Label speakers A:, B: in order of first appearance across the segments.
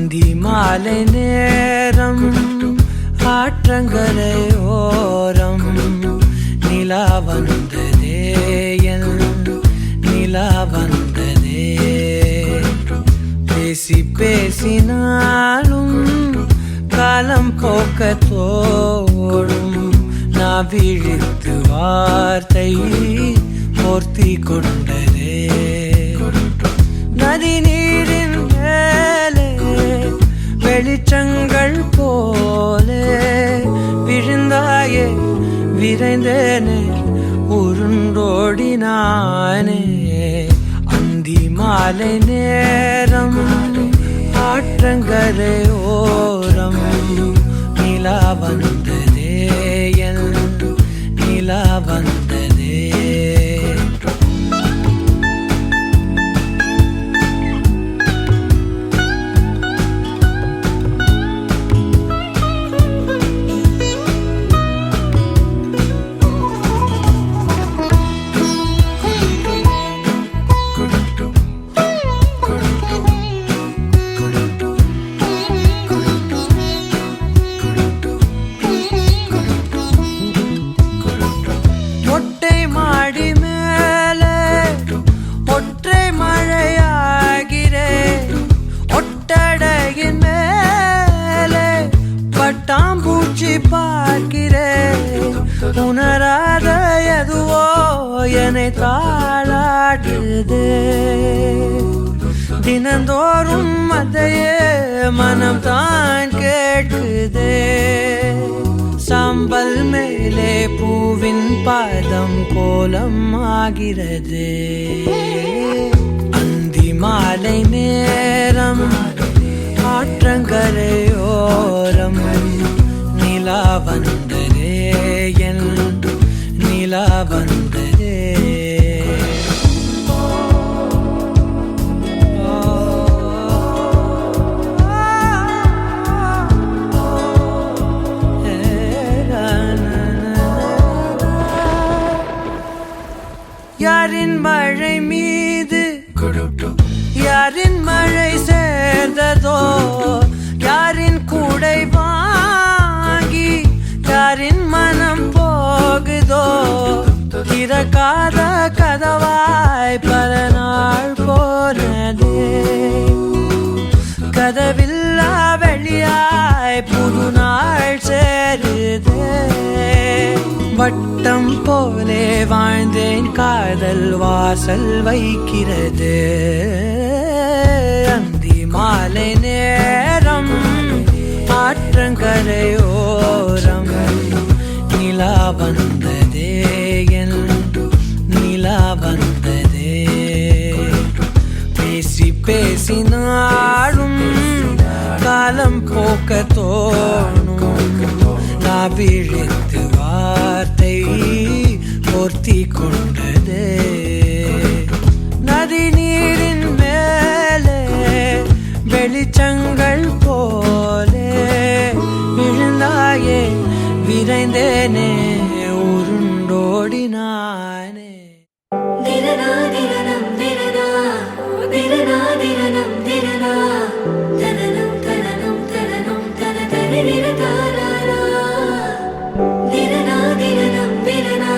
A: அந்தி மாலை நேரம் ஆற்றங்கரையோரம் நிலா வந்ததே என் நிலா வந்ததே பேசி பேசினாலும் காலம் போக்க தோடும் நான் விழித்து வார்த்தை போர்த்தி கொண்டதே நதி நீரின் மேலே வெளிச்சங்கள் போலே விழுந்தாயே விரைந்தேனே உருண்டோடினானே அந்தி மாலை நேரம் ஆற்றங்கரையோரம் நிலா வந்ததே என் நிலா வந்ததே பட்டாம்பூச்சி பார்க்கிறேன் உணராத எதுவோ என்னை தாளாடுதே தினந்தோறும் அதையே மனம் தான் கேட்குதே சாம்பல் மேலே பூவின் பாதம் கோலம் ஆகிறது அந்தி மாலை நேரம் ஆற்றங்கரையோரம் நிலா வந்ததே என் நிலா வந்ததே யாரின் மழை மீது யாரின் மழை சேர்ந்ததோ யாரின் கூடை வாங்கி யாரின் மனம் போகுதோ திறக்காத கதவாய் பல நாள் போனதே கதவில்லா வெளியாய் புது நாள் சேருதே வட்டம் போலே வாழ்ந்தேன் காதல் வாசல் வைக்கிறது அந்தி மாலை நேரம் ஆற்றங்கரையோரம் நிலா வந்ததே என் நிலா வந்ததே பேசி பேசினாலும் காலம் போக்க தோணும் நான் விழித்து வார்த்தை போர்த்தி கொண்டதே நதி நீரின் மேலே வெளிச்சங்கள் போலே விழுந்தாயே விரைந்தேனே உருண்டோடினானே
B: திரனா திரனம் திரனா திரனா திரனம் திரனா தனனம் தனனம் தனனம் தன தரிரதாரா திரனா திரனம் திரனா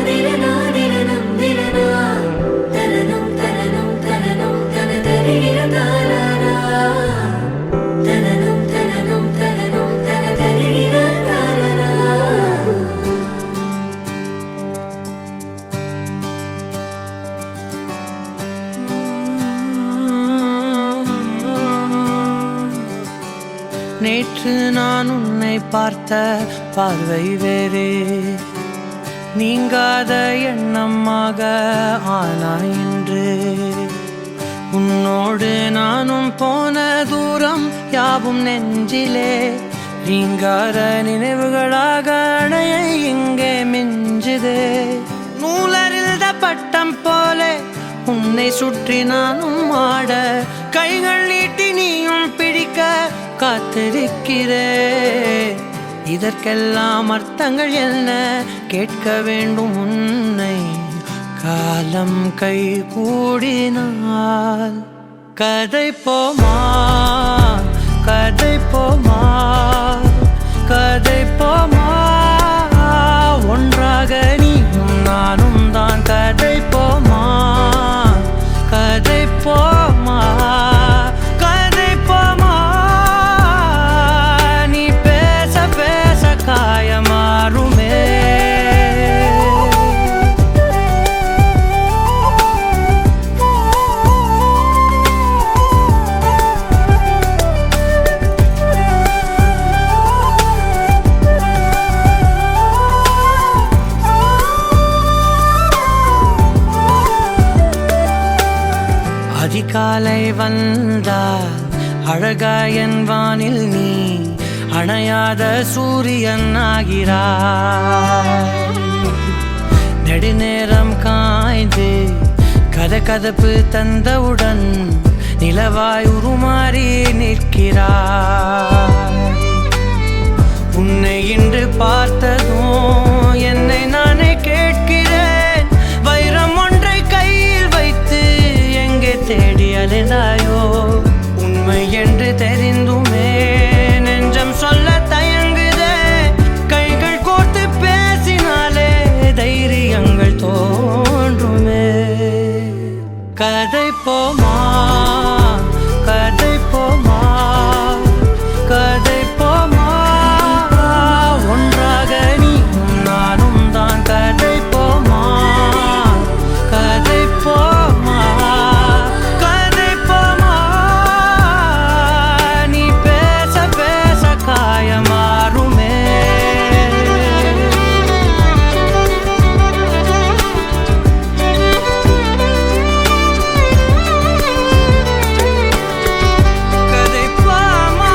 B: திரனா திரனம் திரனா தனனம் தனனம் தனனம் தன தரிரதாரா தனனம் தனனம் தனனம் தன தரிரதாரா
A: நேற்று நான் உன்னை பார்த்த பார்வை வேறே நீங்காத எண்ணமாக ஆனாய் இன்று உன்னோடு நானும் போன தூரம் யாவும் நெஞ்சிலே நீங்காத நினைவுகளாக அணைய இங்கே மிஞ்சுதே நூலறிந்த பட்டம் போலே உன்னை சுற்றி நானும் ஆட கைகள் நீட்டி நீயும் பிடிக்க காத்திருக்கிறே இதற்கெல்லாம் அர்த்தங்கள் என்ன கேட்க வேண்டும் உன்னை காலம் கை கூடினால் கதை போமா வந்தால் அழகாயன் வானில் நீ அணையாத சூரியன் ஆகிறாய். நெடுநேரம் காய்ந்து கதகதப்பு தந்தவுடன் நிலவாய் உருமாறி நிற்கிறாய். உன்னை இன்று பார்த்ததும் என்னை நானே கேட்கிறேன், வைரம் ஒன்றை கையில் வைத்து எங்கே தேடி அலைந்தாயோ? உண்மை என்று தெரிந்துமே நெஞ்சம் சொல்ல தயங்குதே, கைகள் கோர்த்து பேசினாலே தைரியங்கள் தோன்றுமே. கதை போமா கதை போமா கதை போமா, ஒன்றாக நீயும் நானும் தான். கதை போமா கதை போமா கதை போமா, நீ பேச பேச காயமாறுமே. கதை போமா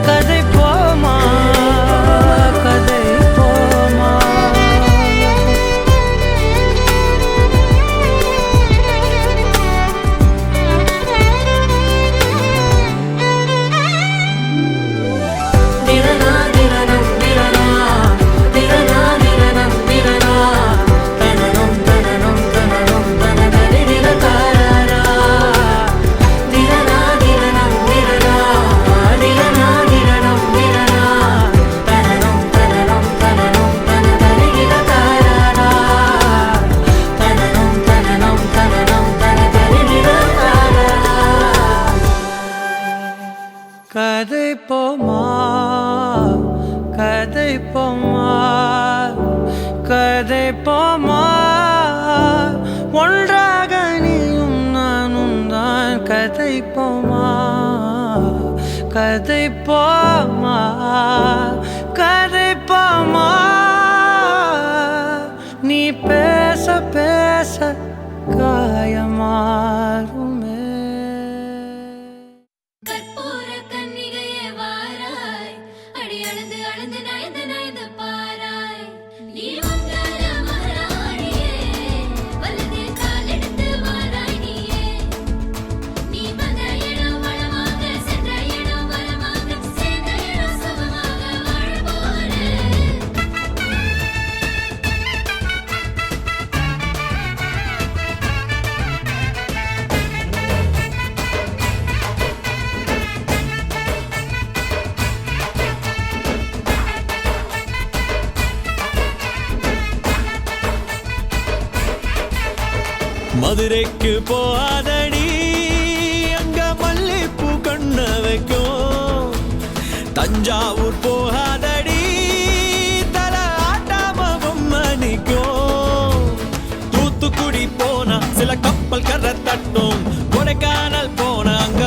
A: கதை போமா கதை போமா.
B: திரனா திரனம் திரனா திரனா திரனம் திரனா தனனம் தனனம் தனனம் தனதரி திரகாரா. திரனா திரனம் திரனா திரனா திரனம் திரனா தனனம் தனனம் தனனம் தனதரி திரகாரா. தனனம் தனனம் தனனம் தனதரி திரகாரா.
A: கதை போமா கதை போமா கதை போமா, ஒன்றாக நீயும் நானும் தான். கதை போமா கதை போமா கதை போமா, நீ பேச பேச காயமாறுமே.
B: கற்பூர கன்னிகையே வாராய், அடி அளந்து அளந்து நயந்து நயந்து பாராய். நீ வந்தார மகாராணியே, வலது கால் எடுத்து வாராய் நீயே. நீ வந்த இடம் வளமாக, சென்ற இடம் வளமாக, சேர்ந்த இடம் சுகமாக வாழ போறேன்.
C: மதுரைக்கு போகாதடி, அங்க மல்லிப்பூ கண்ண வைக்கும். தஞ்சாவூர் போகாதடி, தல ஆட்டாம பொம்மை நிக்கும். தூத்துக்குடி போனா சில கப்பல் கரை தட்டும், கொடைக்கானல் போனா அங்க